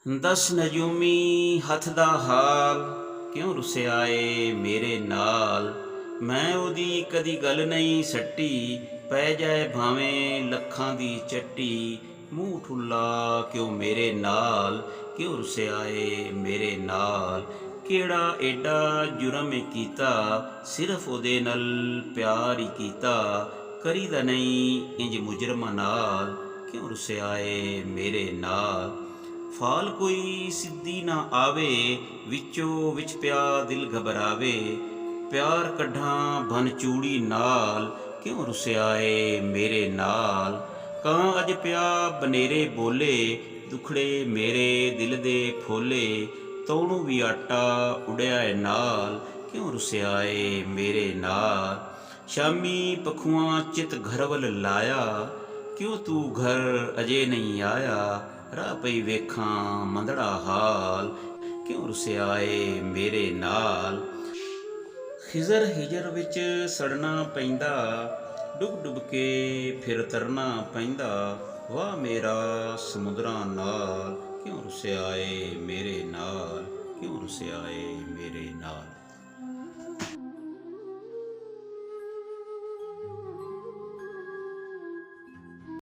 दस नजूमी हथ दा हाल क्यों रुसिया ਏ ਮੇਰੇ ਨਾਲ। ਮੈਂ ਉਹਦੀ ਕਦੀ ਗੱਲ ਨਹੀਂ ਸੱਟੀ, ਪੈ ਜਾਏ ਭਾਵੇਂ ਲੱਖਾਂ ਦੀ ਚੱਟੀ। ਮੂੰਹ ਠੁੱਲਾ ਕਿਉਂ ਮੇਰੇ ਨਾਲ, ਕਿਉਂ ਰੁਸਿਆ ਏ ਮੇਰੇ ਨਾਲ। ਕਿਹੜਾ ਏਡਾ ਜੁਰਮ ਕੀਤਾ, ਸਿਰਫ ਉਹਦੇ ਨਾਲ ਪਿਆਰ ਹੀ ਕੀਤਾ। ਕਰੀਦਾ ਨਹੀਂ ਇੰਜ ਮੁਜਰਮਾਂ ਨਾਲ, ਕਿਉਂ ਰੁਸਿਆ ਏ ਮੇਰੇ ਨਾਲ। ਫਾਲ ਕੋਈ ਸਿੱਧੀ ਨਾ ਆਵੇ, ਵਿੱਚੋਂ ਵਿੱਚ ਪਿਆ ਦਿਲ ਘਬਰਾਵੇ। ਪਿਆਰ ਕੱਢਾਂ ਬਨ ਚੂੜੀ ਨਾਲ, ਕਿਉਂ ਰੁਸਿਆ ਏ ਮੇਰੇ ਨਾਲ। ਕਾਂ ਅਜ ਪਿਆ ਬਨੇਰੇ ਬੋਲੇ, ਦੁਖੜੇ ਮੇਰੇ ਦਿਲ ਦੇ ਫੋਲੇ। ਤੌਣੂ ਵੀ ਆਟਾ ਉਡਿਆ ਏ ਨਾਲ, ਕਿਉਂ ਰੁਸਿਆ ਏ ਮੇਰੇ ਨਾਲ। ਸ਼ਾਮੀ ਪਖੂਆਂ ਚਿਤ ਘਰ ਵੱਲ ਲਾਇਆ, ਕਿਉਂ ਤੂੰ ਘਰ ਅਜੇ ਨਹੀਂ ਆਇਆ। ਰਾਹ ਪਈ ਵੇਖਾਂ ਮੰਦੜਾ ਹਾਲ, ਕਿਉਂ ਰੁਸਿਆ ਏ ਮੇਰੇ ਨਾਲ। ਖਿਜ਼ਰ ਹਿਜਰ ਵਿੱਚ ਸੜਨਾ ਪੈਂਦਾ, ਡੁੱਬ ਡੁੱਬ ਕੇ ਫਿਰ ਤਰਨਾ ਪੈਂਦਾ। ਵਾਹ ਮੇਰਾ ਸਮੁੰਦਰਾਂ ਨਾਲ, ਕਿਉਂ ਰੁਸਿਆ ਏ ਮੇਰੇ ਨਾਲ, ਕਿਉਂ ਰੁਸਿਆ ਏ ਮੇਰੇ ਨਾਲ।